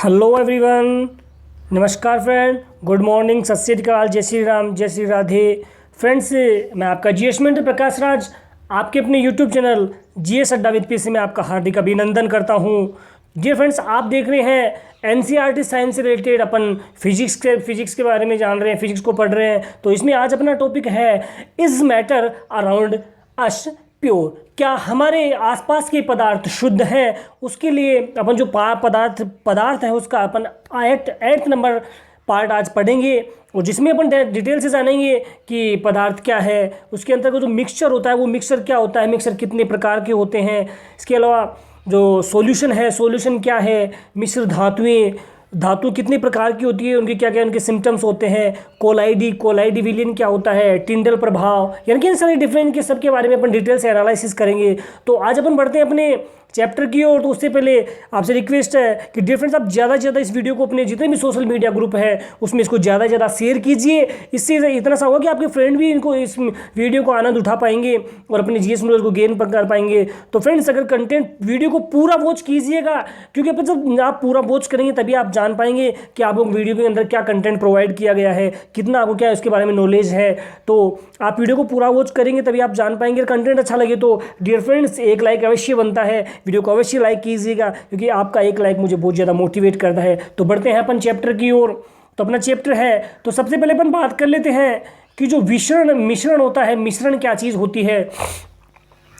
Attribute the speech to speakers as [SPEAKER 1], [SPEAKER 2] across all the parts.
[SPEAKER 1] Hello everyone, नमस्कार friend, good morning, सत श्री अकाल, जय श्री राम, जय श्री राधे। फ्रेंड्स, मैं आपका जीएस मेंटर प्रकाश राज आपके अपने यूट्यूब चैनल जीएस अड्डा विद पीसी में आपका हार्दिक अभिनंदन करता हूं। डियर फ्रेंड्स, आप देख रहे हैं एनसीईआरटी साइंस से रिलेटेड अपन फिजिक्स के बारे में जान रहे हैं, फिजिक्स को पढ़ रहे हैं। तो इसमें आज अपना टॉपिक है is matter around us pure. क्या हमारे आसपास के पदार्थ शुद्ध हैं? उसके लिए अपन जो पदार्थ है उसका अपन एट नंबर पार्ट आज पढ़ेंगे, और जिसमें अपन डिटेल से जानेंगे कि पदार्थ क्या है, उसके अंतर्गत जो मिक्सचर होता है वो मिक्सचर क्या होता है, मिक्सचर कितने प्रकार के होते हैं। इसके अलावा जो सॉल्यूशन है, सॉल्यूशन क्या है, मिश्र धातु कितनी प्रकार की होती है, उनके क्या क्या उनके सिम्टम्स होते हैं, कोलाइडी विलियन क्या होता है, टिंडल प्रभाव, यानी कि इन सारे डिफरेंट के सबके बारे में अपन डिटेल से एनालिसिस करेंगे। तो आज अपन बढ़ते हैं अपने चैप्टर की ओर। तो उससे पहले आपसे रिक्वेस्ट है कि डियर फ्रेंड्स, आप ज़्यादा से ज़्यादा इस वीडियो को अपने जितने भी सोशल मीडिया ग्रुप है उसमें इसको ज़्यादा से ज़्यादा शेयर कीजिए। इससे इतना सा होगा कि आपके फ्रेंड भी इनको इस वीडियो को आनंद उठा पाएंगे और अपने जीएस नॉलेज को गेन कर पाएंगे। तो फ्रेंड्स, अगर कंटेंट वीडियो को पूरा वॉच कीजिएगा, क्योंकि अपन जब आप पूरा वॉच करेंगे तभी आप जान पाएंगे कि आपको वीडियो के अंदर क्या कंटेंट प्रोवाइड किया गया है, कितना आपको क्या उसके बारे में नॉलेज है। तो आप वीडियो को पूरा वॉच करेंगे तभी आप जान पाएंगे। कंटेंट अच्छा लगे तो डियर फ्रेंड्स एक लाइक अवश्य बनता है, वीडियो को अवश्य लाइक कीजिएगा, क्योंकि आपका एक लाइक मुझे बहुत ज़्यादा मोटिवेट करता है। तो बढ़ते हैं अपन चैप्टर की ओर। तो अपना चैप्टर है, तो सबसे पहले अपन बात कर लेते हैं कि जो मिश्रण होता है, मिश्रण क्या चीज़ होती है।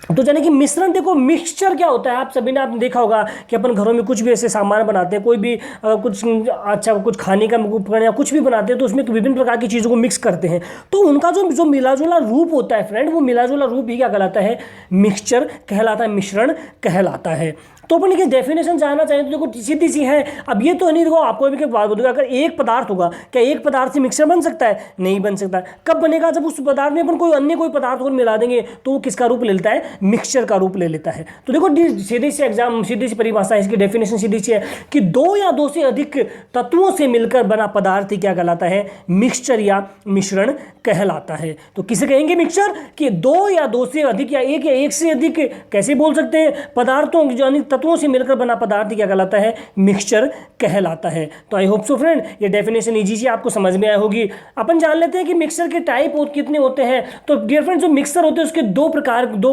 [SPEAKER 1] तो यानी कि मिश्रण, देखो मिक्सचर क्या होता है, आप सभी ने आपने देखा होगा कि अपन घरों में कुछ भी ऐसे सामान बनाते हैं, कोई भी कुछ खाने का उपकरण या कुछ भी बनाते हैं तो उसमें विभिन्न प्रकार की चीज़ों को मिक्स करते हैं। तो उनका जो मिलाजुला रूप होता है फ्रेंड, वो मिलाजुला रूप ही क्या कहलाता है, मिक्सचर कहलाता है, मिश्रण कहलाता है। तो अपन की डेफिनेशन जानना चाहिए तो देखो सीधी सी है। अब ये तो नहीं, देखो आपको भी बात बताऊंगा, अगर एक पदार्थ होगा, क्या एक पदार्थ से मिक्सचर बन सकता है? नहीं बन सकता। कब बनेगा? जब उस पदार्थ में अपन कोई पदार्थ को मिला देंगे तो वो किसका रूप ले लेता है? मिक्सचर का रूप ले लेता है। तो देखो सीधी सी परिभाषा है, इसकी डेफिनेशन सीधी सी है कि दो या दो से अधिक तत्वों से मिलकर बना पदार्थ ही क्या कहलाता है? मिक्सचर या मिश्रण कहलाता है। तो किसे कहेंगे मिक्सचर? कि दो या दो से अधिक या एक से अधिक, कैसे बोल सकते हैं, पदार्थों यानी तत्वों से मिलकर बना पदार्थ क्या कहलाता है? मिक्सचर कहलाता है। तो आई होप सो फ्रेंड ये डेफिनेशन इजी से आपको समझ में आई होगी। अपन जान लेते हैं कि मिक्सचर के टाइप कितने होते हैं। तो डियर फ्रेंड, जो मिक्सचर होते हैं उसके दो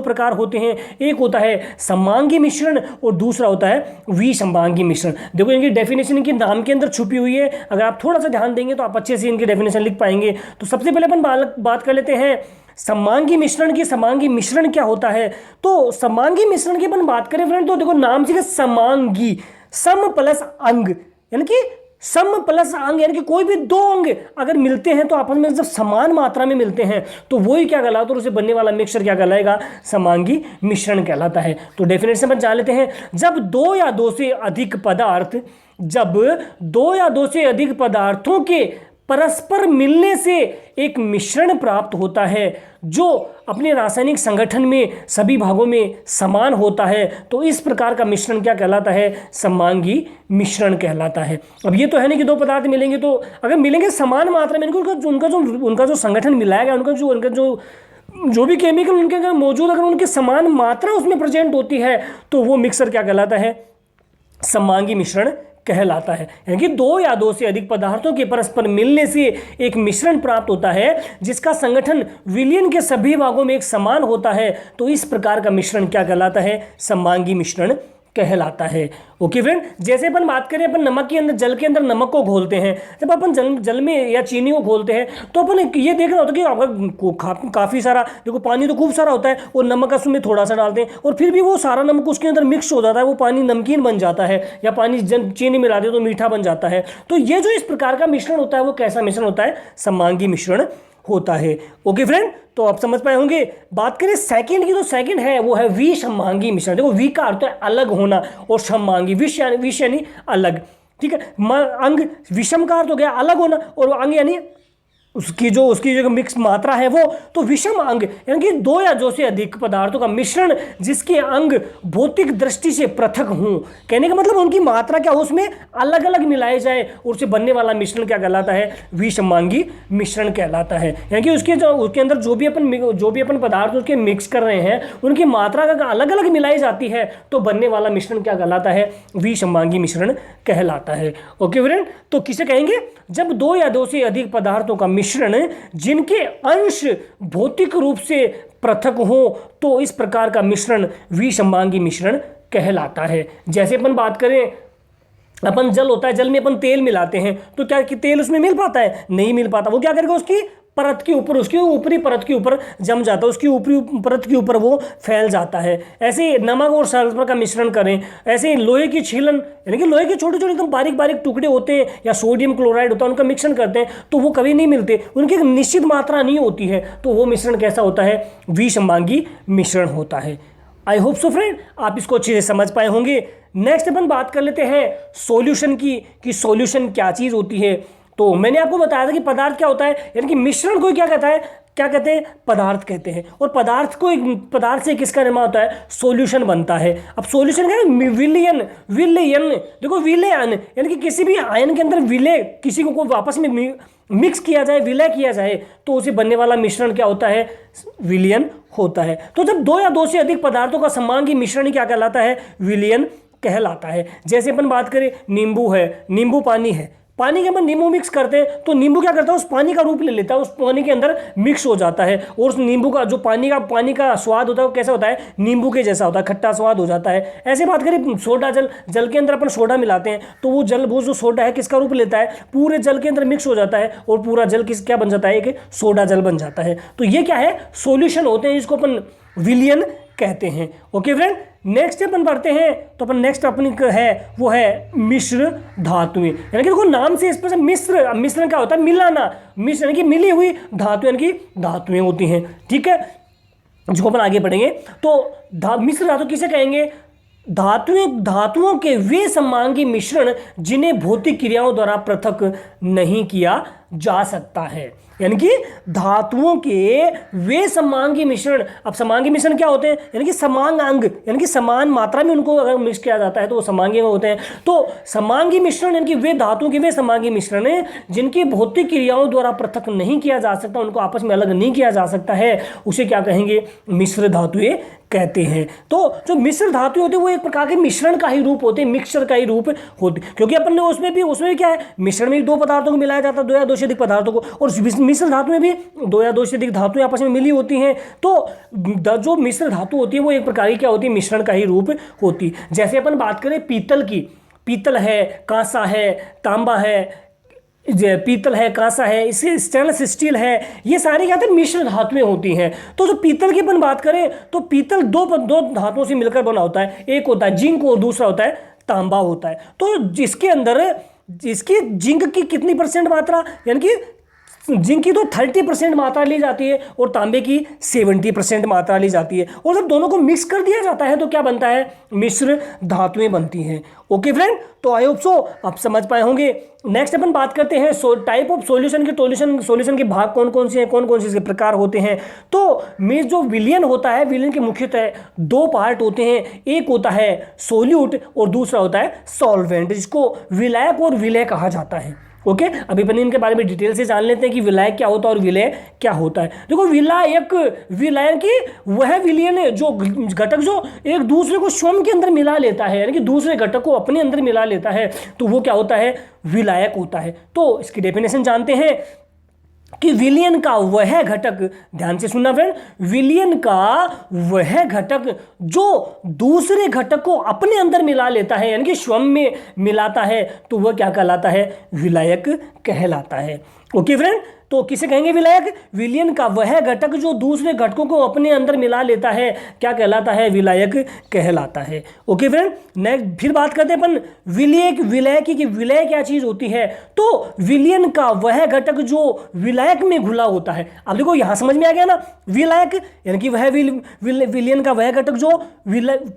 [SPEAKER 1] प्रकार होते हैं। एक होता है समांगी मिश्रण और दूसरा होता है विसंबांगी मिश्रण। देखो इनकी डेफिनेशन इनके नाम के अंदर छुपी हुई है, अगर आप थोड़ा सा ध्यान देंगे तो आप अच्छे से इनकी डेफिनेशन लिख पाएंगे। तो सबसे पहले अपन बात कर लेते हैं समांगी मिश्रण की। समांगी मिश्रण क्या होता है? तो समांगी मिश्रण की अपन बात करें फ्रेंड, तो देखो नाम से समांगी, सम प्लस अंग, यानी कि सम प्लस अंग, यानी कि कोई भी दो अंग अगर मिलते हैं तो आपस में जब समान मात्रा में मिलते हैं तो वही क्या कहलाता है, और उसे बनने वाला मिक्सचर क्या कहलाएगा? समांगी मिश्रण कहलाता है। तो डेफिनेशन पर जान लेते हैं। जब दो या दो से अधिक पदार्थों के परस्पर मिलने से एक मिश्रण प्राप्त होता है जो अपने रासायनिक संगठन में सभी भागों में समान होता है, तो इस प्रकार का मिश्रण क्या कहलाता है? समांगी मिश्रण कहलाता है। अब ये तो है नहीं कि दो पदार्थ मिलेंगे तो अगर मिलेंगे समान मात्रा में, उनका जो संगठन मिलाएगा, उनका जो भी केमिकल उनके अगर मौजूद, अगर उनकी समान मात्रा उसमें प्रेजेंट होती है तो वो मिक्सर क्या कहलाता है? समांगी मिश्रण कहलाता है। यानी कि दो या दो से अधिक पदार्थों के परस्पर मिलने से एक मिश्रण प्राप्त होता है जिसका संगठन विलयन के सभी भागों में एक समान होता है, तो इस प्रकार का मिश्रण क्या कहलाता है? समांगी मिश्रण कहलाता है। ओके फ्रेंड, जैसे अपन बात करें, अपन नमक के अंदर, जल के अंदर नमक को घोलते हैं, जब अपन जल में या चीनी को घोलते हैं तो अपन ये देखना होता है कि अगर काफ़ी सारा, देखो पानी तो खूब सारा होता है और नमक उसमें थोड़ा सा डालते हैं और फिर भी वो सारा नमक उसके अंदर मिक्स हो जाता है, वो पानी नमकीन बन जाता है, या पानी चीनी मिला दे तो मीठा बन जाता है। तो ये जो इस प्रकार का मिश्रण होता है वो कैसा मिश्रण होता है? समांगी मिश्रण होता है। ओके फ्रेंड, तो आप समझ पाए होंगे। बात करें सेकंड की, तो सेकंड है वो है विसंबांगी मिश्रण। देखो वी का अर्थ है अलग होना और संबांगी, विष यानी अलग, ठीक है। अंग, विषम का अर्थ हो गया अलग होना और अंग यानी उसकी जो मिक्स मात्रा है वो, तो विषम अंग यानी कि दो या दो से अधिक पदार्थों का मिश्रण जिसके अंग भौतिक दृष्टि से पृथक हों। कहने का मतलब उनकी मात्रा क्या हो, उसमें अलग अलग मिलाए जाए और उससे बनने वाला मिश्रण क्या कहलाता है, विषमांगी मिश्रण कहलाता है। यानी कि उसके अंदर जो भी अपन पदार्थ उसके मिक्स कर रहे हैं उनकी मात्रा का अलग अलग मिलाई जाती है तो बनने वाला मिश्रण क्या कहलाता है, विषमांगी मिश्रण कहलाता है। ओके फ्रेंड, तो किसे कहेंगे, जब दो या दो से अधिक पदार्थों का मिश्रण जिनके अंश भौतिक रूप से पृथक हो तो इस प्रकार का मिश्रण विषमांगी मिश्रण कहलाता है। जैसे अपन बात करें, अपन जल होता है, जल में अपन तेल मिलाते हैं तो क्या कि तेल उसमें मिल पाता है, नहीं मिल पाता। वो क्या करेगा, उसकी परत के ऊपर, उसकी ऊपरी परत के ऊपर जम जाता है, उसकी ऊपरी परत के ऊपर वो फैल जाता है। ऐसे ही नमक और सल्फर का मिश्रण करें, ऐसे ही लोहे की छीलन यानी कि लोहे के छोटे छोटे एकदम बारीक बारीक टुकड़े होते हैं या सोडियम क्लोराइड होता है, उनका मिश्रण करते हैं तो वो कभी नहीं मिलते, उनकी एक निश्चित मात्रा नहीं होती है, तो वो मिश्रण कैसा होता है, विषमांगी मिश्रण होता है। आई होप सो फ्रेंड आप इसको अच्छे से समझ पाए होंगे। नेक्स्ट अपन बात कर लेते हैं सॉल्यूशन की, कि सॉल्यूशन क्या चीज़ होती है। तो मैंने आपको बताया था कि पदार्थ क्या होता है, यानी कि मिश्रण को क्या कहता है, क्या कहते हैं, पदार्थ कहते हैं। और पदार्थ से किसका निर्माण होता है, सॉल्यूशन बनता है। अब सॉल्यूशन क्या है, विलयन देखो, विलयन यानी कि किसी भी आयन के अंदर विलय, किसी को वापस में मिक्स किया जाए, विलय किया जाए तो उसे बनने वाला मिश्रण क्या होता है, विलयन होता है। तो जब दो या दो से अधिक पदार्थों का समांगी मिश्रण क्या कहलाता है, विलयन कहलाता है। जैसे अपन बात करें, नींबू है, नींबू पानी है, पानी के अंदर नींबू मिक्स करते हैं तो नींबू क्या करता है, उस पानी का रूप ले लेता है, उस पानी के अंदर मिक्स हो जाता है और उस नींबू का जो पानी का स्वाद होता है वो कैसा होता है, नींबू के जैसा होता है, खट्टा स्वाद हो जाता है। ऐसे बात करें सोडा जल के अंदर अपन सोडा मिलाते हैं तो वो जो सोडा है किसका रूप लेता है, पूरे जल के अंदर मिक्स हो जाता है और पूरा जल क्या बन जाता है, एक सोडा जल बन जाता है। तो ये क्या है, सॉल्यूशन होते हैं, जिसको अपन विलयन कहते हैं। ओके फ्रेंड, नेक्स्ट अपन बढ़ते हैं। तो अपन नेक्स्ट अपनी है वो है मिश्र धातुएं, यानी कि देखो नाम से इस पर मिश्रण क्या होता है, मिलाना, मिश्र यानी कि मिली हुई धातु यानी कि धातुएं होती हैं। ठीक है, जिसको अपन आगे पढ़ेंगे। तो मिश्र धातु किसे कहेंगे, धातुओं के वे समांगी मिश्रण जिन्हें भौतिक क्रियाओं द्वारा पृथक नहीं किया जा सकता है। यानी कि धातुओं के वे समांगी मिश्रण, अब समांगी मिश्रण क्या होते हैं, यानी कि समान अंग, यानी कि समान मात्रा में उनको अगर मिक्स किया जाता है तो वो समांगी होते हैं। तो समांगी मिश्रण यानी कि वे धातुओं के वे समांगी मिश्रण है जिनकी भौतिक क्रियाओं द्वारा पृथक नहीं किया जा सकता, उनको आपस में अलग नहीं किया जा सकता है, उसे क्या कहेंगे, मिश्र धातुएं कहते हैं। तो जो मिश्र धातु होते हैं वो एक प्रकार के मिश्रण का ही रूप होते हैं, मिक्सचर का ही रूप होते, क्योंकि अपन ने उसमें भी क्या है, मिश्रण में दो पदार्थों को मिलाया जाता है, दो या दो से अधिक पदार्थों को, और मिश्र धातु में भी दो या दो से अधिक धातुएं आपस में मिली होती हैं। तो जो मिश्र धातु होती है वो एक प्रकार की क्या होती है, मिश्रण का ही रूप होती है। जैसे अपन बात करें पीतल की, पीतल है, कांसा है, तांबा है, पीतल है, कांसा है, इसे स्टेनलेस स्टील है, ये सारी क्या होती है, मिश्र धातुएं होती हैं। तो जो पीतल की अपन बात करें तो पीतल दो धातुओं से मिलकर बना होता है, एक होता है जिंक और दूसरा होता है तांबा होता है। तो जिसके अंदर जिसकी जिंक की कितनी % मात्रा, यानी कि जिंक की तो 30% मात्रा ली जाती है और तांबे की 70% मात्रा ली जाती है, और जब दोनों को मिक्स कर दिया जाता है तो क्या बनता है, मिश्र धातुएं बनती हैं। ओके फ्रेंड, तो आई होप सो आप समझ पाए होंगे। नेक्स्ट अपन बात करते हैं टाइप ऑफ सॉल्यूशन के, सॉल्यूशन के भाग कौन कौन से हैं, कौन कौन से इसके प्रकार होते हैं। तो जो विलयन होता है, विलयन के मुख्यतः दो पार्ट होते हैं, एक होता है सोल्यूट और दूसरा होता है सॉल्वेंट, जिसको विलायक और विलय कहा जाता है। ओके, अभी अपन इनके बारे में डिटेल से जान लेते हैं कि विलायक क्या होता है और विलय क्या होता है। देखो विलायक की वह विलयन है जो घटक जो एक दूसरे को स्वयं के अंदर मिला लेता है, यानी कि दूसरे घटक को अपने अंदर मिला लेता है, तो वो क्या होता है, विलायक होता है। तो इसकी डेफिनेशन जानते हैं कि विलयन का वह घटक, ध्यान से सुनना फ्रेंड, विलयन का वह घटक जो दूसरे घटक को अपने अंदर मिला लेता है, यानी कि स्वयं में मिलाता है, तो वह क्या कहलाता है, विलायक कहलाता है। ओके फ्रेंड, तो किसे कहेंगे विलायक, विलयन का वह घटक जो दूसरे घटकों को अपने अंदर मिला लेता है, क्या कहलाता है, विलायक कहलाता है। ओके फ्रेंड, नेक्स्ट फिर बात करते हैं अपन विलय की, कि विलय क्या चीज होती है। तो विलयन का वह घटक जो विलायक में घुला होता है। अब देखो यहां समझ में आ गया ना, विलायक यानी कि वह विलयन का वह घटक जो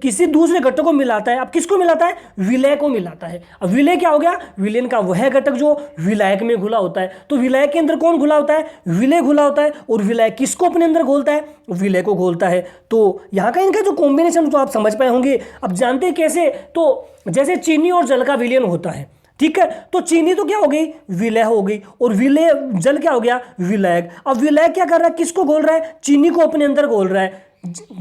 [SPEAKER 1] किसी दूसरे घटक को मिलाता है। अब किसको मिलाता है, विलय को मिलाता है। अब विलय क्या हो गया, विलयन का वह घटक जो विलायक में घुला होता है। तो विलायक के अंदर कौन घुला होता है? विलय घुला होता है। और विलय किसको अपने अंदर घोलता है? विलय को घोलता है। तो यहाँ का इनका जो कॉम्बिनेशन तो आप समझ पाए होंगे। अब जानते हैं कैसे? तो जैसे चीनी और जल का विलयन होता है, ठीक है, तो चीनी तो क्या हो गई? विलय हो गई। और विलय जल क्या हो गया? विलायक। अब विलायक क्या कर रहा है? किसको घोल रहा है? चीनी को अपने अंदर घोल रहा है।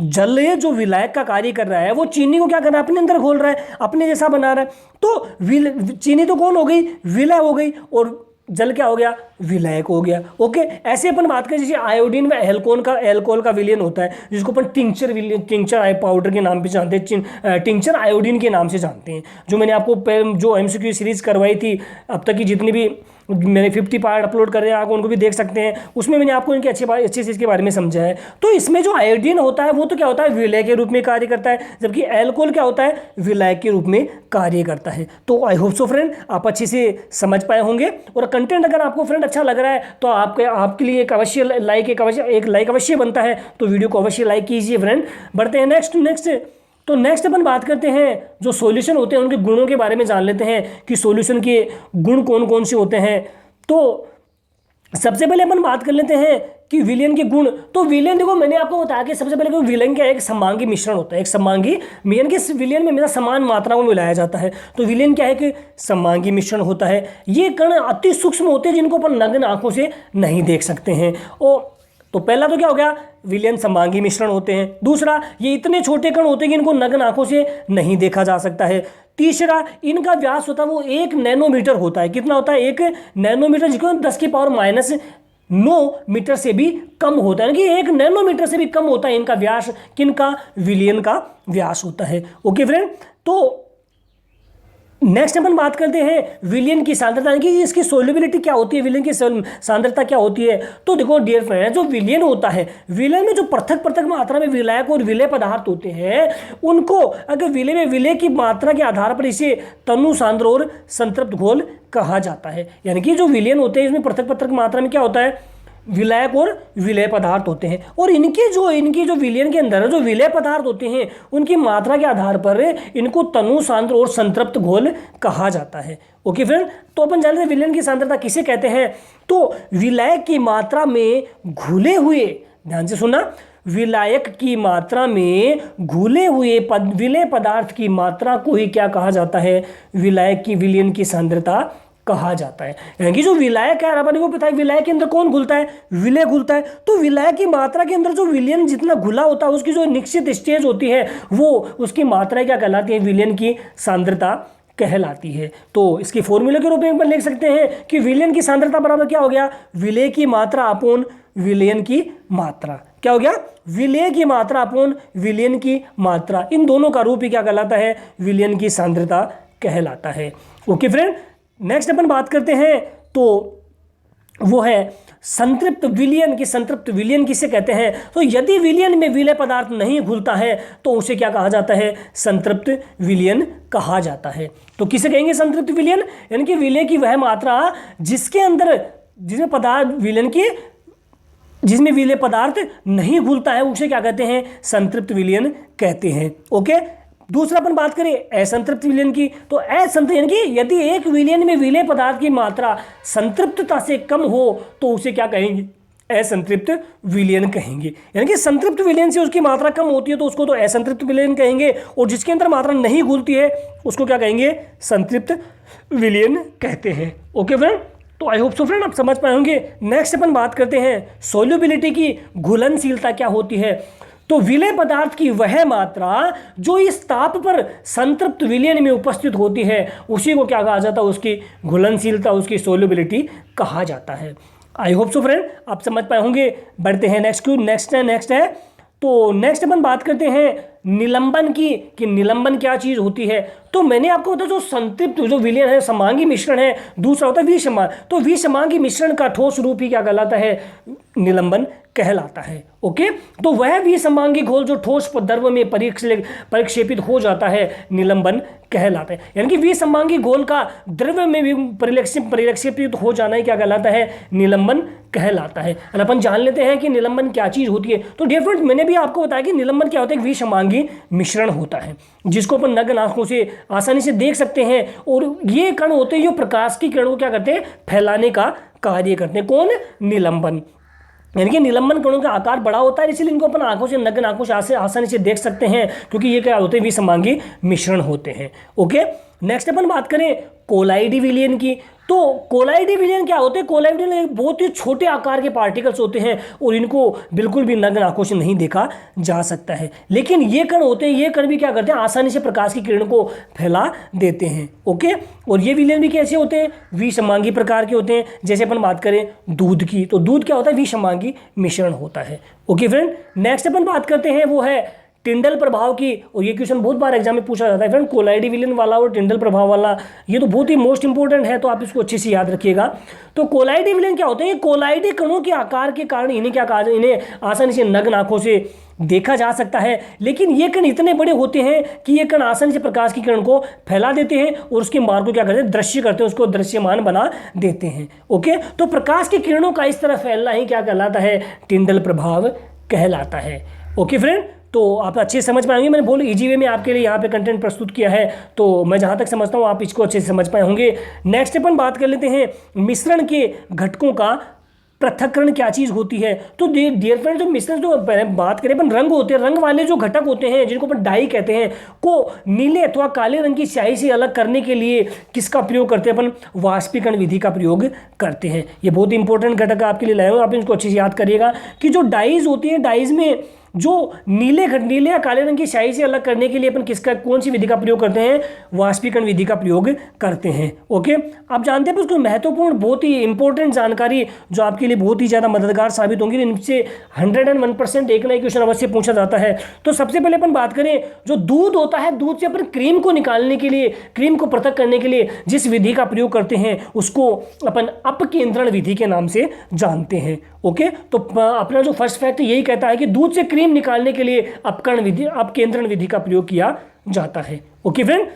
[SPEAKER 1] जल जो विलायक का कार्य कर रहा है वो चीनी को क्या कर रहा है? अपने अंदर घोल रहा है, अपने जैसा बना रहा है। तो चीनी तो कौन हो गई? विलय हो गई। और जल क्या हो गया? विलायक हो गया। ओके, ऐसे अपन बात करें जैसे आयोडीन व एल्कोहल का विलयन होता है, जिसको अपन टिंचर पाउडर के नाम पे जानते हैं, टिंचर आयोडीन के नाम से जानते हैं। जो मैंने आपको जो एमसीक्यू सीरीज करवाई थी, अब तक की जितनी भी मैंने 50 पार्ट अपलोड कर रहे हैं, आप उनको भी देख सकते हैं। उसमें मैंने आपको इनकी अच्छी चीज़ के बारे में समझाया है। तो इसमें जो आयोडीन होता है वो तो क्या होता है? विलय के रूप में कार्य करता है, जबकि एल्कोहल क्या होता है? विलायक के रूप में कार्य करता है। तो आई होप सो फ्रेंड आप अच्छे से समझ पाए होंगे। और कंटेंट अगर आपको फ्रेंड अच्छा लग रहा है तो आपके लिए एक लाइक अवश्य बनता है। तो वीडियो को अवश्य लाइक कीजिए फ्रेंड। बढ़ते हैं नेक्स्ट अपन बात करते हैं जो सॉल्यूशन होते हैं उनके गुणों के बारे में जान लेते हैं कि सॉल्यूशन के गुण कौन कौन से होते हैं। तो सबसे पहले अपन बात कर लेते हैं कि विलयन के गुण। तो विलयन देखो, मैंने आपको बताया कि सबसे पहले विलयन क्या है? एक समांगी मिश्रण होता है। एक समांगी विलयन के विलयन में हमेशा समान मात्रा में मिलाया जाता है। तो विलयन क्या है? कि समांगी मिश्रण होता है। ये कण अति सूक्ष्म होते हैं जिनको अपन नग्न आंखों से नहीं देख सकते हैं। और तो पहला तो क्या हो गया? विलयन समांगी मिश्रण होते हैं। दूसरा, ये इतने छोटे कण होते हैं कि इनको नग्न आंखों से नहीं देखा जा सकता है। तीसरा, इनका व्यास होता है वो 1 नैनोमीटर होता है। कितना होता है? 1 नैनोमीटर, जिसको 10⁻⁹ मीटर से भी कम होता है, कि 1 नैनोमीटर से भी कम होता है इनका व्यास। किनका? विलयन का व्यास होता है। ओके फ्रेंड, तो नेक्स्ट अपन बात करते हैं विलयन की सांद्रता, यानी कि इसकी सोल्युबिलिटी क्या होती है, विलयन की सांद्रता क्या होती है। तो देखो डियर फ्रेंड, जो विलयन होता है, विलयन में जो पृथक मात्रा में विलायक और विलय पदार्थ होते हैं, उनको अगर विलय की मात्रा के आधार पर इसे तनु सांद्र और संतृप्त घोल कहा जाता है। यानी कि जो विलयन होते हैं इसमें पृथक मात्रा में क्या होता है? विलायक और विलय पदार्थ होते हैं। और इनकी जो विलयन के अंदर जो विलय पदार्थ होते हैं उनकी मात्रा के आधार पर इनको तनु सांद्र और संतृप्त घोल कहा जाता है। ओके फ्रेंड, तो अपन जानते हैं विलयन की सांद्रता किसे कहते हैं। तो विलायक की मात्रा में घुले हुए, ध्यान से सुनना, विलायक की मात्रा में घुले हुए विलय पदार्थ की मात्रा को ही क्या कहा जाता है? विलायक की विलयन की सांद्रता कहा जाता है। यानी कि जो विलायक है, अपन को पता है विलायक के अंदर कौन घुलता है? विलय घुलता है। तो विलायक की मात्रा के अंदर जो विलयन जितना घुला होता है उसकी जो निश्चित स्टेज होती है वो उसकी मात्रा क्या कहलाती है? विलयन की सांद्रता कहलाती है। तो इसकी फॉर्मूले के रूप में अपन लिख सकते हैं कि विलयन की सांद्रता बराबर क्या हो गया? विलय की मात्रा अपॉन विलयन की मात्रा। क्या हो गया? विलय की मात्रा अपॉन विलयन की मात्रा। इन दोनों का रूप ही क्या कहलाता है? विलयन की सांद्रता कहलाता है। ओके फ्रेंड, नेक्स्ट अपन बात करते हैं तो वो है संतृप्त विलयन की। संतृप्त विलयन किसे कहते हैं? तो यदि विलयन में विलय पदार्थ नहीं घुलता है तो उसे क्या कहा जाता है? संतृप्त विलयन कहा जाता है। तो किसे कहेंगे संतृप्त विलयन? यानी कि विलय की वह मात्रा जिसमें विलय पदार्थ नहीं घुलता है उसे क्या कहते हैं? संतृप्त विलयन कहते हैं। ओके, दूसरा अपन बात करें असंतृप्त विलयन की। तो असंतृप्त यानी कि यदि एक विलयन में विलय पदार्थ की मात्रा संतृप्तता से कम हो तो उसे क्या कहेंगे? असंतृप्त विलयन कहेंगे। यानी कि संतृप्त विलयन से उसकी मात्रा कम होती है तो उसको तो असंतृप्त विलयन कहेंगे, और जिसके अंदर मात्रा नहीं घुलती है उसको क्या कहेंगे? संतृप्त विलयन कहते हैं। ओके फ्रेंड, तो आई होप सो फ्रेंड आप समझ पाए होंगे। नेक्स्ट अपन बात करते हैं सोल्युबिलिटी की। घुलनशीलता क्या होती है? तो विलय पदार्थ की वह मात्रा जो इस ताप पर संतृप्त विलयन में उपस्थित होती है उसी को क्या कहा जाता है? उसकी घुलनशीलता, उसकी सोल्युबिलिटी कहा जाता है। आई होप सो फ्रेंड आप समझ पाए होंगे। बढ़ते हैं नेक्स्ट है तो नेक्स्ट अपन बात करते हैं निलंबन की, कि निलंबन क्या चीज़ होती है। तो मैंने आपको बताया जो संतृप्त जो विलयन है समांगी मिश्रण है, दूसरा होता है विषमांग। तो विषमांगी मिश्रण का ठोस रूप ही क्या कहलाता है? निलंबन कहलाता है। ओके, तो वह विषमांगी घोल जो ठोस द्रव में परिक्षेपित हो जाता है निलंबन कहलाता है। यानी कि विषमांगी घोल का द्रव में भी परिक्षेपित हो जाना ही क्या कहलाता है? निलंबन कहलाता है। और अपन जान लेते हैं कि निलंबन क्या चीज़ होती है। तो डियर फ्रेंड, मैंने भी आपको बताया कि निलंबन क्या होता है? विषमांगी मिश्रण होता है जिसको अपन नग्न आंखों से आसानी से देख सकते हैं, और ये कण होते हैं जो प्रकाश की किरणों को क्या करते हैं? फैलाने का कार्य करते हैं। कौन? निलंबन। यानी कि निलंबन कणों का आकार बड़ा होता है, इसलिए इनको अपन आंखों से, नग्न आंखों से आसानी से देख सकते हैं, क्योंकि ये क्या होते हैं? विसंवांगी मिश्रण होते हैं। ओके, नेक्स्ट अपन बात करें कोलाइडी विलयन की। तो कोलाइडी विलयन क्या होते हैं? कोलाइडी विलयन बहुत ही छोटे आकार के पार्टिकल्स होते हैं और इनको बिल्कुल भी नग्न आंखों से नहीं देखा जा सकता है। लेकिन ये कण होते हैं, ये कण भी क्या करते हैं? आसानी से प्रकाश की किरण को फैला देते हैं। ओके, और ये विलयन भी कैसे होते हैं? विसंवांगी प्रकार के होते हैं। जैसे अपन बात करें दूध की, तो दूध क्या होता है? विसंवांगी मिश्रण होता है। ओके फ्रेंड, नेक्स्ट अपन बात करते हैं वो है टिंडल प्रभाव की। और ये क्वेश्चन बहुत बार एग्जाम में पूछा जाता है फ्रेंड, कोलाइडी विलयन वाला और टिंडल प्रभाव वाला, ये तो बहुत ही मोस्ट इंपॉर्टेंट है, तो आप इसको अच्छे से याद रखिएगा। तो कोलाइडी विलयन क्या होते हैं? कोलाइडी कणों के आकार के कारण इन्हें क्या कहा जाए? इन्हें आसानी से नग्न आंखों से देखा जा सकता है, लेकिन ये कण इतने बड़े होते हैं कि ये कण आसानी से प्रकाश की किरण को फैला देते हैं और उसके मार्ग को क्या करते हैं? दृश्य करते हैं, उसको दृश्यमान बना देते हैं। ओके, तो प्रकाश की किरणों का इस तरह फैलना ही क्या कहलाता है? टिंडल प्रभाव कहलाता है। ओके फ्रेंड, तो आप अच्छे से समझ पाएंगे। मैंने बहुत इजी वे में आपके लिए यहाँ पे कंटेंट प्रस्तुत किया है, तो मैं जहाँ तक समझता हूँ आप इसको अच्छे से समझ पाए होंगे। नेक्स्ट अपन बात कर लेते हैं मिश्रण के घटकों का पृथक्करण क्या चीज़ होती है। तो डियर फ्रेंड, जो मिश्रण जो बात करें अपन, रंग होते हैं, रंग वाले जो घटक होते हैं जिनको अपन डाई कहते हैं, को नीले अथवा काले रंग की स्याही से अलग करने के लिए किसका प्रयोग करते हैं? अपन वाष्पीकरण विधि का प्रयोग करते हैं। ये बहुत इंपॉर्टेंट घटक आपके लिए लाए हुए, आप इनको अच्छे से याद करिएगा कि जो डाइज होती है, डाइज में जो नीले या काले रंग की स्याही से अलग करने के लिए अपन कौन सी विधि का प्रयोग करते हैं? वाष्पीकरण विधि का प्रयोग करते हैं। ओके, आप जानते हैं उसको महत्वपूर्ण, बहुत ही इंपॉर्टेंट जानकारी जो आपके लिए बहुत ही ज़्यादा मददगार साबित होंगी। इनसे 101% एक ना एक क्वेश्चन अवश्य पूछा जाता है। तो सबसे पहले अपन बात करें, जो दूध होता है, दूध से अपन क्रीम को निकालने के लिए, क्रीम को पृथक करने के लिए जिस विधि का प्रयोग करते हैं उसको अपन अपकेंद्रण विधि के नाम से जानते हैं। ओके, तो अपना जो फर्स्ट फैक्ट यही कहता है कि दूध से क्रीम निकालने के लिए अपकेंद्रण विधि का प्रयोग किया जाता है। ओके फ्रेंड,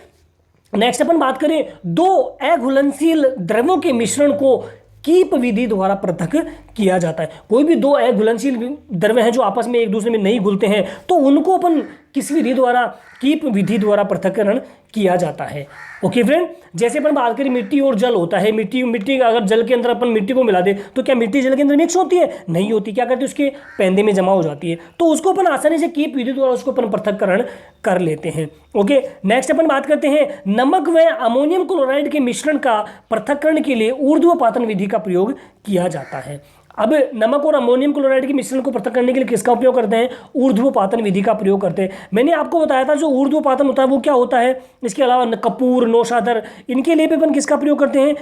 [SPEAKER 1] नेक्स्ट अपन बात करें, दो अघुलनशील द्रव्यों के मिश्रण को कीप विधि द्वारा पृथक किया जाता है। कोई भी दो अघुलनशील द्रव्य हैं जो आपस में एक दूसरे में नहीं घुलते हैं, तो उनको अपन किस विधि द्वारा? कीप विधि द्वारा पृथक्करण किया जाता है। ओके फ्रेंड, जैसे अपन बात करें मिट्टी और जल होता है, मिट्टी अगर जल के अंदर अपन मिट्टी को मिला दे तो क्या मिट्टी जल के अंदर मिक्स होती है? नहीं होती। क्या करती है? उसके पैंदे में जमा हो जाती है। तो उसको अपन आसानी से कीप विधि द्वारा उसको अपन पृथक्करण कर लेते हैं। ओके, नेक्स्ट अपन बात करते हैं नमक व अमोनियम क्लोराइड के मिश्रण का पृथक्करण के लिए ऊर्ध्वपातन विधि का प्रयोग किया जाता है। अब नमक और अमोनियम क्लोराइड के मिश्रण को पृथक करने के लिए किसका उपयोग करते हैं? ऊर्ध्वपातन विधि का प्रयोग करते हैं। मैंने आपको बताया था जो ऊर्ध्वपातन होता है वो क्या होता है। इसके अलावा कपूर, नौशादर, इनके लिए भी अपन किसका प्रयोग करते हैं?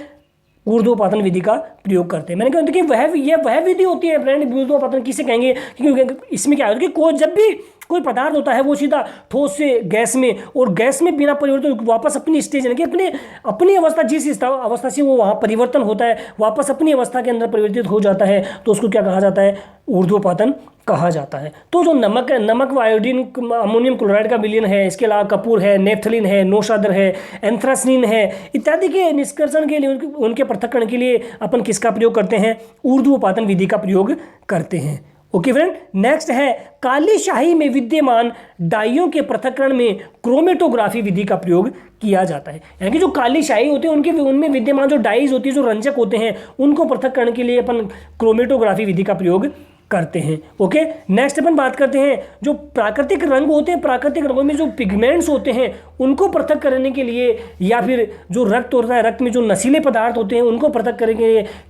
[SPEAKER 1] ऊर्ध्वपातन विधि का प्रयोग करते हैं। मैंने कहा कि वह विधि होती है फ्रेंड, ऊर्ध्वपातन किसे कहेंगे? क्योंकि इसमें क्या होता है कि जब भी कोई पदार्थ होता है वो सीधा ठोस से गैस में, और गैस में बिना परिवर्तन वापस अपनी स्टेज, यानी कि अपनी अवस्था, जिस अवस्था से वो वहाँ परिवर्तन होता है वापस अपनी अवस्था के अंदर परिवर्तित हो जाता है, तो उसको क्या कहा जाता है? ऊर्ध्वपातन कहा जाता है। तो जो नमक है, नमक व आयोडीन, अमोनियम क्लोराइड का विलयन है, इसके अलावा कपूर है, नेफ्थलीन है, नौशादर है, एंथ्रासिन है, इत्यादि के निष्कर्षण के लिए, उनके पृथक्करण के लिए अपन किसका प्रयोग करते हैं? ऊर्ध्वपातन विधि का प्रयोग करते हैं। ओके फ्रेंड, नेक्स्ट है काली शाही में विद्यमान डाइयों के पृथक्करण में क्रोमेटोग्राफी विधि का प्रयोग किया जाता है। यानी कि जो काली शाही होती है उनमें विद्यमान जो डाइज होती है, जो रंजक होते हैं, उनको पृथक करने के लिए अपन क्रोमेटोग्राफी विधि का प्रयोग करते हैं। ओके, नेक्स्ट अपन बात करते हैं जो प्राकृतिक रंग होते हैं, प्राकृतिक रंगों में जो पिगमेंट्स होते हैं उनको पृथक करने के लिए, या फिर जो रक्त होता है, रक्त में जो नशीले पदार्थ होते हैं उनको पृथक करने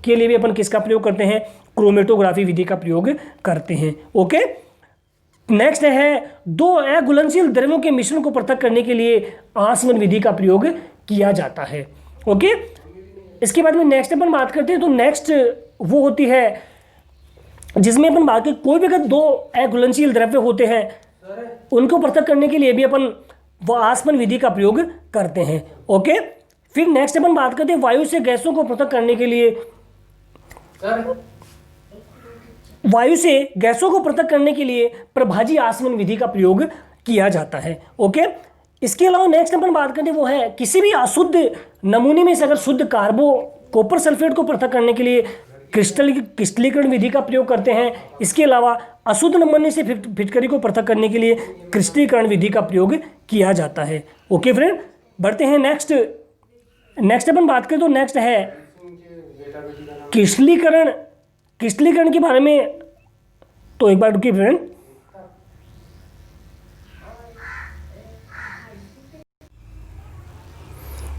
[SPEAKER 1] के लिए भी अपन किसका प्रयोग करते हैं? क्रोमेटोग्राफी विधि का प्रयोग करते हैं। ओके, नेक्स्ट है दो अघुलनशील द्रव्यों के मिश्रण को पृथक करने के लिए आसवन विधि का प्रयोग किया जाता है। ओके, इसके बाद में नेक्स्ट अपन बात करते हैं, तो नेक्स्ट वो होती है जिसमें अपन बात करें कोई भी अगर दो अघुलनशील द्रव्य होते हैं उनको पृथक करने के लिए भी अपन वो आसवन विधि का प्रयोग करते हैं। ओके, फिर नेक्स्ट अपन बात करते हैं वायु से गैसों को पृथक करने के लिए, वायु से गैसों को पृथक करने के लिए प्रभाजी आसवन विधि का प्रयोग किया जाता है। ओके, इसके अलावा नेक्स्ट अपन बात करते हैं वो है किसी भी अशुद्ध नमूने में से अगर शुद्ध कॉपर सल्फेट को पृथक करने के लिए क्रिस्टलीकरण विधि का प्रयोग करते हैं। इसके अलावा अशुद्ध नमूने से फिटकरी को पृथक करने के लिए क्रिस्टलीकरण विधि का प्रयोग किया जाता है। ओके फ्रेंड, बढ़ते हैं नेक्स्ट अपन बात करें तो नेक्स्ट है क्रिस्टलीकरण, क्रिस्टलीकरण के बारे में तो एक बार रुकिए फ्रेंड।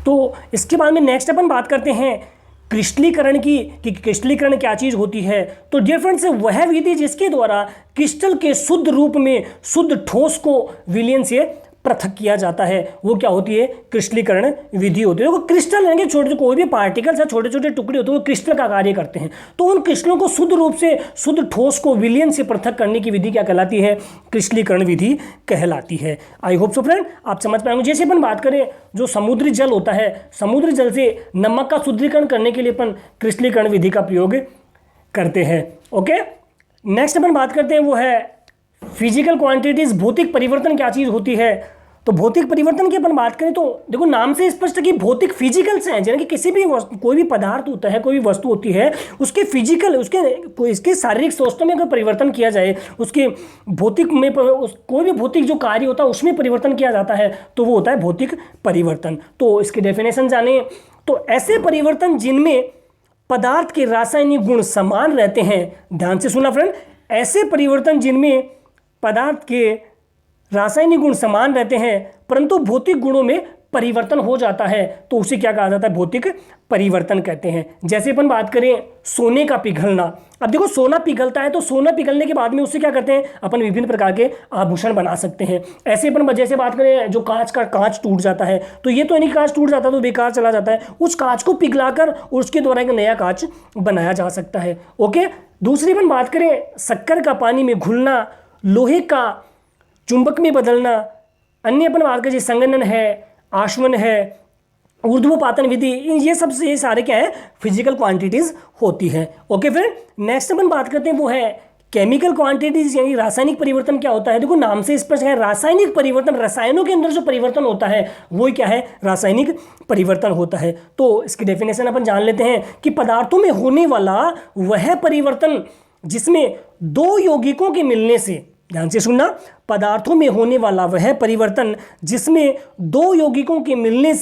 [SPEAKER 1] तो इसके बाद में नेक्स्ट अपन बात करते हैं क्रिस्टलीकरण की कि क्रिस्टलीकरण क्या चीज़ होती है। तो डियर फ्रेंड्स, वह विधि जिसके द्वारा क्रिस्टल के शुद्ध रूप में शुद्ध ठोस को विलयन से पृथक किया जाता है, वो क्या होती है? क्रिस्टलीकरण विधि होती है। वो क्रिस्टल यानी कि छोटे कोई भी पार्टिकल्स है, छोटे छोटे टुकड़े होते हैं, वो क्रिस्टल का कार्य करते हैं। तो उन क्रिस्टलों को शुद्ध रूप से शुद्ध ठोस को विलयन से पृथक करने की विधि क्या कहलाती है? क्रिस्टलीकरण विधि कहलाती है। आई होप सो फ्रेंड आप समझ पाएंगे। जैसे अपन बात करें जो समुद्री जल होता है, समुद्री जल से नमक का शुद्धिकरण करने के लिए अपन क्रिस्टलीकरण विधि का प्रयोग करते हैं। ओके, नेक्स्ट अपन बात करते हैं वो है फिजिकल क्वांटिटीज, भौतिक परिवर्तन क्या चीज़ होती है। तो भौतिक परिवर्तन की अपन बात करें तो देखो नाम से स्पष्ट है कि भौतिक फिजिकल्स हैं, यानी कि किसी भी कोई भी पदार्थ होता है, कोई भी वस्तु होती है, उसके फिजिकल इसके शारीरिक स्वास्थ्य में अगर परिवर्तन किया जाए, उसके भौतिक में कोई भी भौतिक जो कार्य होता है उसमें परिवर्तन किया जाता है तो वो होता है भौतिक परिवर्तन। तो इसके डेफिनेशन जाने तो ऐसे परिवर्तन जिनमें पदार्थ के रासायनिक गुण समान रहते हैं। ध्यान से सुना फ्रेंड, ऐसे परिवर्तन जिनमें पदार्थ के रासायनिक गुण समान रहते हैं परंतु भौतिक गुणों में परिवर्तन हो जाता है तो उसे क्या कहा जाता है? भौतिक परिवर्तन कहते हैं। जैसे अपन बात करें सोने का पिघलना। अब देखो सोना पिघलता है तो सोना पिघलने के बाद में उससे क्या करते हैं? अपन विभिन्न प्रकार के आभूषण बना सकते हैं। ऐसे अपन जैसे बात करें जो कांच टूट जाता है तो ये तो नहीं, कांच टूट जाता है तो बेकार चला जाता है, उस कांच को पिघलाकर उसके द्वारा एक नया कांच बनाया जा सकता है। ओके, दूसरी अपन बात करें शक्कर का पानी में घुलना, लोहे का चुंबक में बदलना, अन्य अपन बात करें संघनन है, आशवन है, ऊर्ध्वपातन विधि, ये सब ये सारे क्या है? फिजिकल क्वांटिटीज होती है। ओके फ्रेंड, नेक्स्ट अपन बात करते हैं वो है केमिकल क्वांटिटीज, यानी रासायनिक परिवर्तन क्या होता है। देखो नाम से स्पष्ट है, रासायनिक परिवर्तन, रसायनों के अंदर जो परिवर्तन होता है वो क्या है? रासायनिक परिवर्तन होता है। तो इसकी डेफिनेशन अपन जान लेते हैं कि पदार्थों में होने वाला वह परिवर्तन जिसमें दो यौगिकों के मिलने से, ध्यान से सुनना, पदार्थों में होने वाला वह परिवर्तन जिसमें दो यौगिकों के मिलने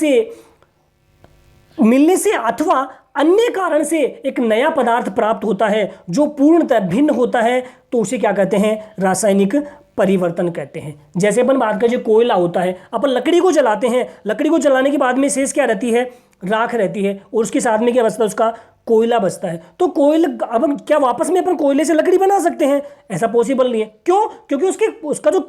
[SPEAKER 1] से अथवा अन्य कारण से एक नया पदार्थ प्राप्त होता है जो पूर्णतः भिन्न होता है तो उसे क्या कहते हैं? रासायनिक परिवर्तन कहते हैं। जैसे अपन बात करें कोयला होता है, अपन लकड़ी को जलाते हैं, लकड़ी को जलाने के बाद में शेष क्या रहती है? राख रहती है, और उसके साथ में क्या बचता है? उसका कोयला बचता है। तो कोयला अब क्या वापस में अपन कोयले से लकड़ी बना सकते हैं? ऐसा पॉसिबल नहीं है। क्यों? क्योंकि उसकी जो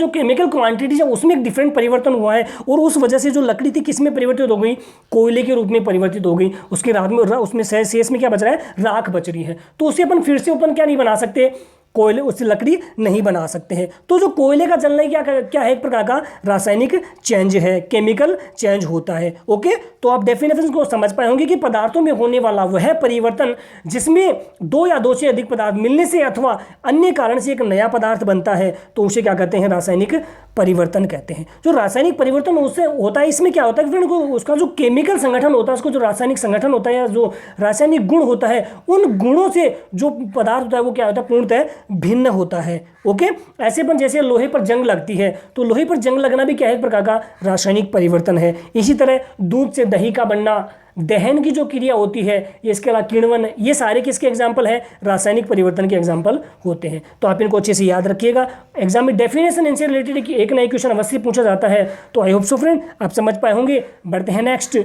[SPEAKER 1] केमिकल क्वांटिटी है उसमें एक डिफरेंट परिवर्तन हुआ है और उस वजह से जो लकड़ी थी किस में परिवर्तित हो गई? कोयले के रूप में परिवर्तित हो गई। उसके रात में उसमें शेष में क्या बच रहा है? राख बच रही है। तो उसे अपन फिर से क्या नहीं बना सकते? कोयले, उससे लकड़ी नहीं बना सकते हैं। तो जो कोयले का जलना क्या है? एक प्रकार का रासायनिक चेंज है, केमिकल चेंज होता है। ओके, तो आप डेफिनेशन को समझ पाए होंगे कि पदार्थों में होने वाला वह परिवर्तन जिसमें दो या दो से अधिक पदार्थ मिलने से अथवा अन्य कारण से एक नया पदार्थ बनता है तो उसे क्या कहते हैं? रासायनिक परिवर्तन कहते हैं। जो रासायनिक परिवर्तन उससे होता है, इसमें क्या होता है फ्रेंड? उसका जो केमिकल संगठन होता है, उसको जो रासायनिक संगठन होता है या जो रासायनिक गुण होता है, उन गुणों से जो पदार्थ होता है वो क्या होता है? पूर्णतः भिन्न होता है। ओके, ऐसे पर जैसे लोहे पर जंग लगती है तो लोहे पर जंग लगना भी क्या है? एक प्रकार का रासायनिक परिवर्तन है। इसी तरह दूध से दही का बनना, दहन की जो क्रिया होती है, ये इसके अलावा किण्वन, ये सारे किसके एग्जाम्पल है? रासायनिक परिवर्तन के एग्जाम्पल होते हैं। तो आप इनको अच्छे से याद रखिएगा। एग्जाम में डेफिनेशन इनसे रिलेटेड कि एक नया क्वेश्चन अवश्य पूछा जाता है। तो आई होप सो फ्रेंड आप समझ पाए होंगे। बढ़ते हैं नेक्स्ट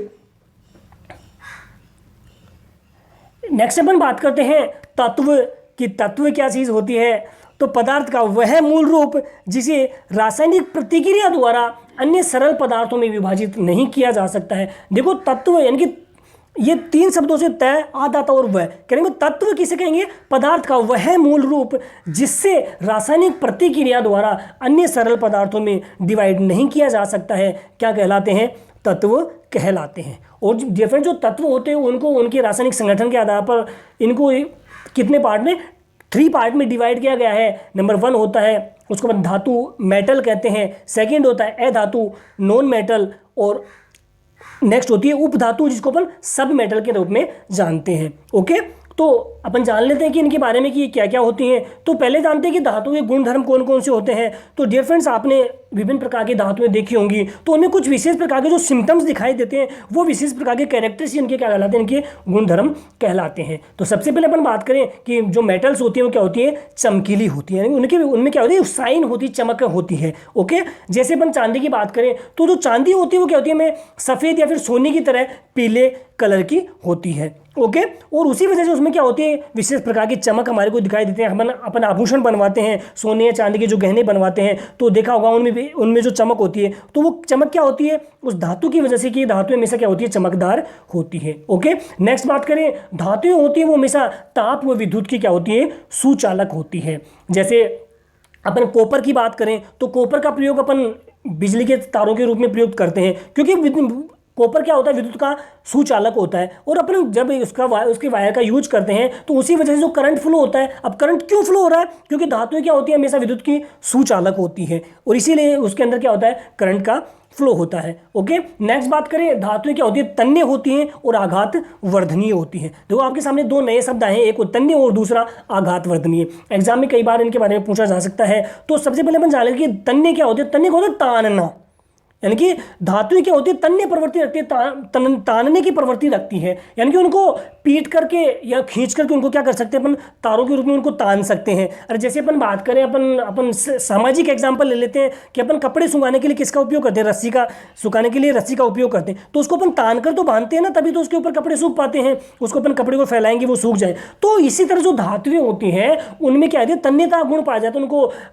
[SPEAKER 1] अपन बात करते हैं तत्व की। तत्व क्या चीज़ होती है? तो पदार्थ का वह मूल रूप जिसे रासायनिक प्रतिक्रिया द्वारा अन्य सरल पदार्थों में विभाजित नहीं किया जा सकता है। देखो तत्व यानी कि ये तीन शब्दों से तय, आधाता और वह कहेंगे। तत्व किसे कहेंगे? पदार्थ का वह मूल रूप जिससे रासायनिक प्रतिक्रिया द्वारा अन्य सरल पदार्थों में डिवाइड नहीं किया जा सकता है, क्या कहलाते हैं? तत्व कहलाते हैं। और डिफरेंट जो तत्व होते हैं उनको उनके रासायनिक संगठन के आधार पर इनको कितने पार्ट में? 3 पार्ट में डिवाइड किया गया है। नंबर 1 होता है उसको अपन धातु, मेटल कहते हैं। सेकंड होता है अधातु, नॉन मेटल, और नेक्स्ट होती है उपधातु जिसको अपन सब मेटल के रूप में जानते हैं। ओके, तो अपन जान लेते हैं कि इनके बारे में कि क्या क्या होती हैं। तो पहले जानते हैं कि धातु के गुण धर्म कौन कौन से होते हैं। तो डियर फ्रेंड्स, आपने विभिन्न प्रकार की धातुएं देखी होंगी, तो उनमें कुछ विशेष प्रकार के जो सिम्टम्स दिखाई देते हैं वो विशेष प्रकार के कैरेक्टर्स इनके क्या कहलाते हैं, इनके गुणधर्म कहलाते हैं। तो सबसे पहले अपन बात करें कि जो मेटल्स होती हैं वो क्या होती है, चमकीली होती है, उनमें क्या होती है, साइन होती है, चमक होती है। ओके, जैसे अपन चांदी की बात करें तो जो चांदी होती है वो क्या होती है, हमें सफ़ेद या फिर सोने की तरह पीले कलर की होती है। ओके, और उसी वजह से उसमें क्या होती है, विशेष प्रकार की चमक हमारे को दिखाई देते हैं। हम अपन आभूषण बनवाते हैं, सोने या चांदी के जो गहने बनवाते हैं, तो देखा होगा उनमें जो चमक होती है, तो वो चमक क्या होती है, उस धातु की वजह से कि धातु हमेशा क्या होती है, चमकदार होती है। ओके, नेक्स्ट बात करें, धातुएं होती है वो हमेशा ताप व विद्युत की क्या होती है, सुचालक होती है। जैसे अपन कॉपर की बात करें तो कॉपर का प्रयोग अपन बिजली के तारों के रूप में प्रयोग करते हैं, क्योंकि कॉपर क्या होता है, विद्युत का सुचालक होता है। और अपन जब उसके वायर का यूज करते हैं तो उसी वजह से जो करंट फ्लो होता है, अब करंट क्यों फ्लो हो रहा है, क्योंकि धातुएं क्या होती है, हमेशा विद्युत की सुचालक होती है, और इसीलिए उसके अंदर क्या होता है, करंट का फ्लो होता है। ओके, नेक्स्ट बात करें, धातुएं क्या होती है, तन्य होती हैं और आघात वर्धनीय होती हैं। देखो आपके सामने दो नए शब्द आए हैं, एक तन्य और दूसरा आघात वर्धनीय। एग्जाम में कई बार इनके बारे में पूछा जा सकता है। तो सबसे पहले अपन जान लेंगे कि तन्य क्या होती है। तन्य क्या होता है, तानना, यानी कि धातुएं क्या होती है, तन्य प्रवृत्ति रखती है, तानने की प्रवृत्ति रखती है, यानी कि उनको पीट करके या खींच करके उनको क्या कर सकते हैं, अपन तारों के रूप में उनको तान सकते हैं। और जैसे अपन बात करें, अपन सामाजिक एग्जांपल ले लेते हैं कि अपन कपड़े सुखाने के लिए किसका उपयोग करते हैं, रस्सी का, सुखाने के लिए रस्सी का उपयोग करते हैं। तो उसको अपन तान कर तो बांधते हैं ना, तभी तो उसके ऊपर कपड़े सूख पाते हैं। उसको अपन कपड़े को फैलाएंगे वो सूख जाए। तो इसी तरह जो धातुएं होती हैं उनमें क्या है, तन्यता गुण पाया जाता है,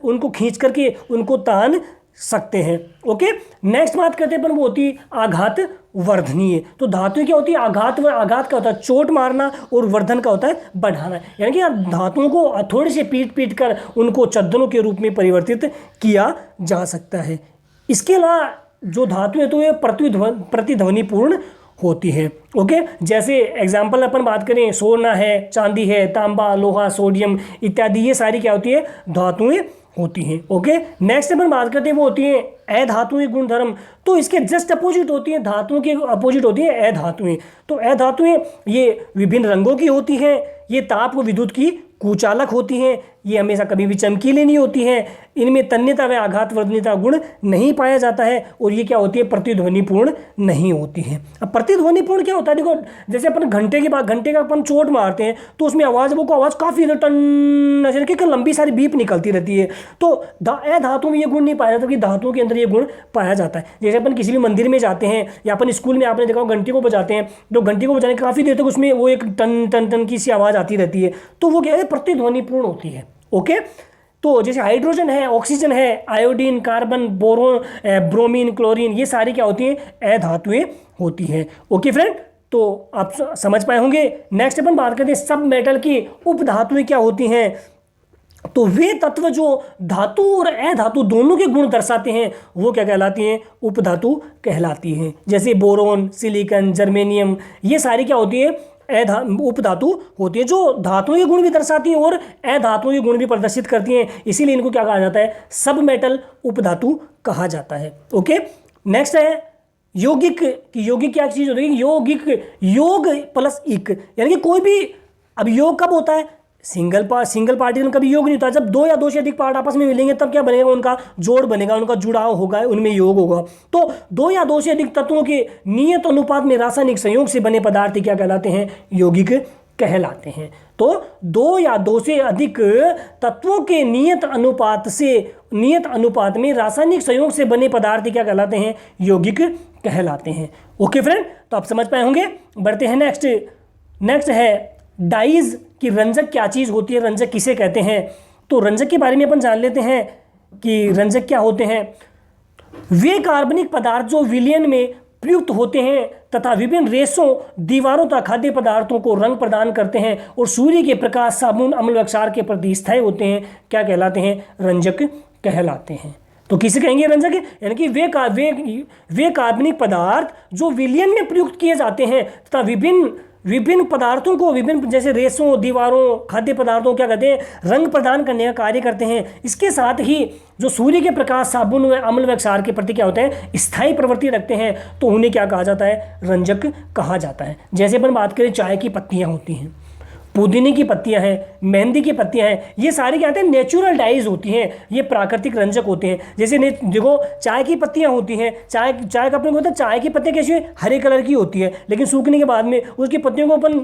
[SPEAKER 1] उनको खींच करके उनको तान सकते हैं। ओके, नेक्स्ट बात करते हैं अपन, वो होती है आघात वर्धनीय। तो धातुएं क्या होती है, आघात का होता है चोट मारना, और वर्धन का होता है बढ़ाना, यानी कि धातुओं को थोड़े से पीट कर उनको चद्दरों के रूप में परिवर्तित किया जा सकता है। इसके अलावा जो धातुएं तो ये प्रतिध्वनिपूर्ण होती है। ओके, जैसे एग्जाम्पल अपन बात करें, सोना है, चांदी है, तांबा, लोहा, सोडियम इत्यादि, ये सारी क्या होती है, धातुएं होती हैं। ओके, नेक्स्ट अपन बात करते हैं, वो होती है अधातुएं गुणधर्म। तो इसके जस्ट अपोजिट होती है, धातुओं के अपोजिट होती है अधातुएं। तो अधातुएं ये विभिन्न रंगों की होती हैं, ये ताप व विद्युत की कुचालक होती हैं, ये हमेशा कभी भी चमकीली नहीं होती हैं, इनमें तन्यता व आघात वर्धनीयता गुण नहीं पाया जाता है, और ये क्या होती है, प्रतिध्वनिपूर्ण नहीं होती है। अब प्रतिध्वनिपूर्ण क्या होता है, देखो जैसे अपन घंटे का अपन चोट मारते हैं तो उसमें आवाज़ काफ़ी टन कि लंबी सारी बीप निकलती रहती है। तो अधातु में ये गुण नहीं पाया जाता, कि धातुओं के अंदर ये गुण पाया जाता है। जैसे अपन किसी भी मंदिर में जाते हैं या अपन स्कूल में आपने देखा घंटी को बजाते हैं, तो घंटी को बजाने काफ़ी देर तक उसमें वो एक टन टन टन की सी आवाज़ आती रहती है, तो वो क्या है, प्रतिध्वनिपूर्ण होती है। ओके, तो जैसे हाइड्रोजन है, ऑक्सीजन है, iodine, carbon, boron, bromine, chlorine, ये सारी क्या होती हैं, अधातुएं होती हैं। ओके फ्रेंड, तो आप समझ पाए होंगे। नेक्स्ट अपन बात करते हैं सब मेटल की उपधातुएं क्या होती हैं। तो वे तत्व जो धातु और अधातु दोनों के गुण दर्शाते हैं वो क्या कहलाती हैं, उपधातु कहलाती हैं। जैसे बोरोन, सिलिकॉन, जर्मेनियम, ये सारी क्या होती है, उपधातु होती है, जो धातुओं के गुण भी दर्शाती हैं और अधातुओं के गुण भी प्रदर्शित करती हैं। इसीलिए इनको क्या कहा जाता है, सब मेटल उपधातु कहा जाता है। ओके, नेक्स्ट है यौगिक। यौगिक क्या चीज़ होती है, यौगिक योग प्लस इक, यानी कि कोई भी, अब योग कब होता है, सिंगल पार्टिकल में कभी योग नहीं होता। जब दो या दो से अधिक पार्ट आपस में मिलेंगे तब क्या बनेगा, उनका जोड़ बनेगा, उनका जुड़ाव होगा, उनमें योग होगा। तो दो या दो से अधिक तत्वों के नियत अनुपात में रासायनिक संयोग से बने पदार्थ क्या कहलाते हैं, यौगिक कहलाते हैं। तो दो या दो से अधिक तत्वों के नियत अनुपात में रासायनिक संयोग से बने पदार्थ क्या कहलाते हैं, यौगिक कहलाते हैं। ओके फ्रेंड, तो आप समझ पाए होंगे। बढ़ते हैं नेक्स्ट है डाइज कि रंजक क्या चीज़ होती है, रंजक किसे कहते हैं। तो रंजक के बारे में अपन जान लेते हैं कि रंजक क्या होते हैं। वे कार्बनिक पदार्थ जो विलयन में प्रयुक्त होते हैं तथा विभिन्न रेशों, दीवारों तथा खाद्य पदार्थों को रंग प्रदान करते हैं और सूर्य के प्रकाश, साबुन, अम्ल व क्षार के प्रति स्थायी होते हैं, क्या कहलाते हैं, रंजक कहलाते हैं। तो किसे कहेंगे रंजक, यानी कि वे कार्बनिक पदार्थ जो विलयन में प्रयुक्त किए जाते हैं तथा विभिन्न पदार्थों को, विभिन्न जैसे रेशों, दीवारों, खाद्य पदार्थों क्या कहते हैं, रंग प्रदान करने का कार्य करते हैं। इसके साथ ही जो सूर्य के प्रकाश, साबुन व अम्ल व क्षार के प्रति क्या होते हैं, स्थायी प्रवृत्ति रखते हैं, तो उन्हें क्या कहा जाता है, रंजक कहा जाता है। जैसे अपन बात करें चाय की पत्तियां होती हैं, पुदीने की पत्तियां हैं, मेहंदी की पत्तियां हैं, ये सारी क्या होते हैं, नेचुरल डाइज होती हैं, ये प्राकृतिक रंजक होते हैं। जैसे देखो चाय की पत्तियां होती हैं, चाय का अपने को होता है, चाय की पत्तियां कैसी है, हरे कलर की होती है, लेकिन सूखने के बाद में उसकी पत्तियों को अपन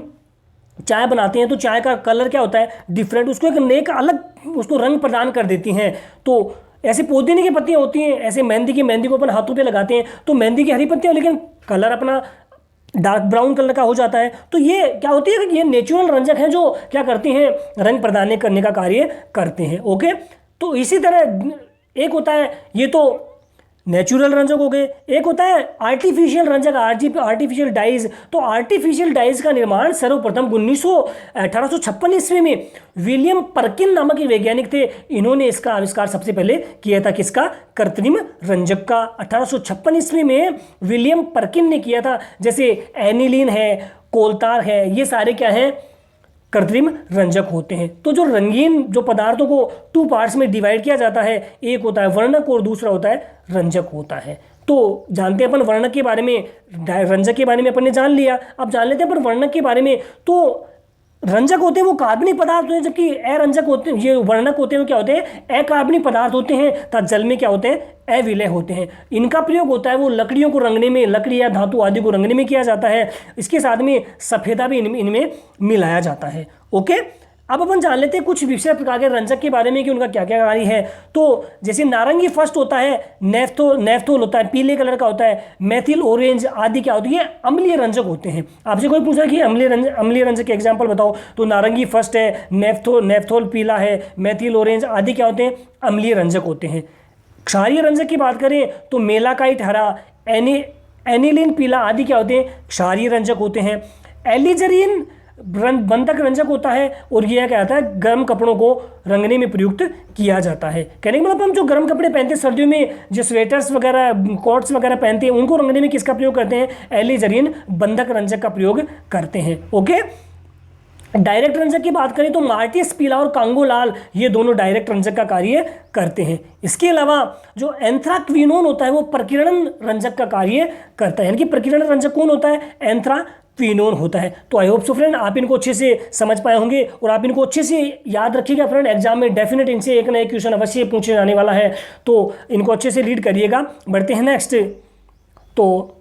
[SPEAKER 1] चाय बनाते हैं तो चाय का कलर क्या होता है, डिफरेंट, उसको एक नेक अलग उसको रंग प्रदान कर देती हैं। तो ऐसे पुदीने की पत्तियां होती हैं, ऐसे मेहंदी को अपन हाथों पे लगाते हैं तो मेहंदी की हरी पत्तियां, लेकिन कलर अपना डार्क ब्राउन कलर का हो जाता है। तो ये क्या होती है कि ये नेचुरल रंजक हैं जो क्या करती हैं, रंग प्रदान करने का कार्य करते हैं। ओके, तो इसी तरह एक होता है, ये तो नेचुरल रंजक हो गए, एक होता है आर्टिफिशियल रंजक, आर्टिफिशियल डाइज। तो आर्टिफिशियल डाइज का निर्माण सर्वप्रथम 1856 ईस्वी में विलियम पर्किन नामक एक वैज्ञानिक थे, इन्होंने इसका आविष्कार सबसे पहले किया था। किसका? कृत्रिम रंजक का। 1856 ईस्वी में विलियम पर्किन ने किया था। जैसे एनिलीन है, कोलतार है, ये सारे क्या हैं, कृत्रिम रंजक होते हैं। तो जो रंगीन जो पदार्थों को 2 पार्ट्स में डिवाइड किया जाता है, एक होता है वर्णक और दूसरा होता है रंजक होता है। तो जानते हैं अपन वर्णक के बारे में, रंजक के बारे में अपन ने जान लिया, अब जान लेते हैं अपन वर्णक के बारे में। तो रंजक होते हैं वो कार्बनिक पदार्थ होते हैं, जबकि अरंजक होते हैं, ये वर्णक होते हैं वो क्या होते हैं, अकार्बनिक पदार्थ होते हैं, तथा जल में क्या होते हैं, अविलय होते हैं। इनका प्रयोग होता है वो लकड़ियों को रंगने में, लकड़ी या धातु आदि को रंगने में किया जाता है। इसके साथ में सफेदा भी इनमें मिलाया जाता है। ओके, अब अपन जान लेते हैं कुछ विशेष प्रकार के रंजक के बारे में कि उनका क्या क्या कार्य है। तो जैसे नारंगी फर्स्ट होता है, नेफ्थोल होता है, पीले कलर का होता है, मेथिल ऑरेंज आदि क्या होती है, अम्लीय रंजक होते हैं। आपसे कोई पूछा कि अम्लीय रंजक के एग्जाम्पल बताओ, तो नारंगी फर्स्ट है, नेफ्थोल पीला है, मेथिल ऑरेंज आदि क्या होते हैं, अम्लीय रंजक होते हैं। क्षारीय रंजक की बात करें तो मेलाकाइट हरा, एनिलीन पीला आदि क्या होते हैं, क्षारीय रंजक होते हैं। एलिजरीन बंधक रंजक होता है, और यह क्या होता है, गर्म कपड़ों को रंगने में प्रयुक्त किया जाता है। कहने का मतलब हम जो गर्म कपड़े पहनते हैं सर्दियों में, जो स्वेटर्स वगैरह कोट्स वगैरह पहनते हैं, उनको रंगने में किसका प्रयोग करते हैं, एलिजरीन बंधक रंजक का प्रयोग करते हैं। ओके, डायरेक्ट रंजक की बात करें तो मार्टियस पीला और कांगो लाल, ये दोनों डायरेक्ट रंजक का कार्य करते हैं। इसके अलावा जो एंथ्राक्विनोन होता है वो प्रकीर्णन रंजक का कार्य करता है। यानी कि प्रकीर्णन रंजक कौन होता है, एंथ्राक्विनोन होता है। तो आई होप सो फ्रेंड आप इनको अच्छे से समझ पाए होंगे और आप इनको अच्छे से याद रखिएगा फ्रेंड। एग्जाम में डेफिनेट इनसे एक ना एक क्वेश्चन अवश्य पूछे जाने वाला है, तो इनको अच्छे से रीड करिएगा। बढ़ते हैं नेक्स्ट। तो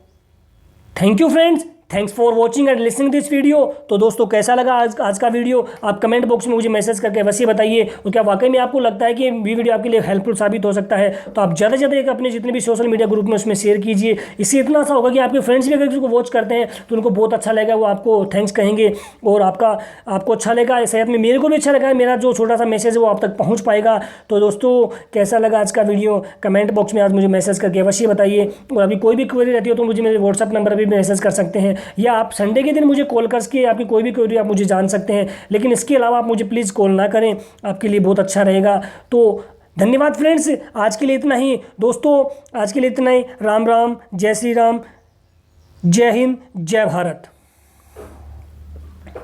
[SPEAKER 1] thank you friends, thanks for watching and listening this video. तो दोस्तों कैसा लगा आज का वीडियो, आप कमेंट बॉक्स में मुझे मैसेज करके अवश्य बताइए। और क्या वाकई में आपको लगता है कि ये वीडियो आपके लिए हेल्पफुल साबित हो सकता है, तो आप ज़्यादा से ज़्यादा एक अपने जितने भी सोशल मीडिया ग्रुप में उसमें शेयर कीजिए। इससे इतना सा होगा कि आपके फ्रेंड्स भी अगर किसी को वॉच करते हैं तो उनको बहुत अच्छा लगेगा, वो आपको थैंक्स कहेंगे और आपको अच्छा लगेगा, साथ में मेरे को भी अच्छा लगा, मेरा जो छोटा सा मैसेज है वो आप तक पहुँच पाएगा। तो दोस्तों कैसा लगा आज का वीडियो, कमेंट बॉक्स में आज मुझे मैसेज करके अवश्य बताइए। और अभी कोई भी क्वेरी रहती हो तो मुझे मेरे व्हाट्सअप नंबर पर भी मैसेज कर सकते हैं, या आप संडे के दिन मुझे कॉल करके आपकी कोई भी क्वेरी आप मुझे जान सकते हैं। लेकिन इसके अलावा आप मुझे प्लीज़ कॉल ना करें, आपके लिए बहुत अच्छा रहेगा। तो धन्यवाद फ्रेंड्स, आज के लिए इतना ही दोस्तों, आज के लिए इतना ही। राम राम, जय श्री राम, जय हिंद, जय भारत।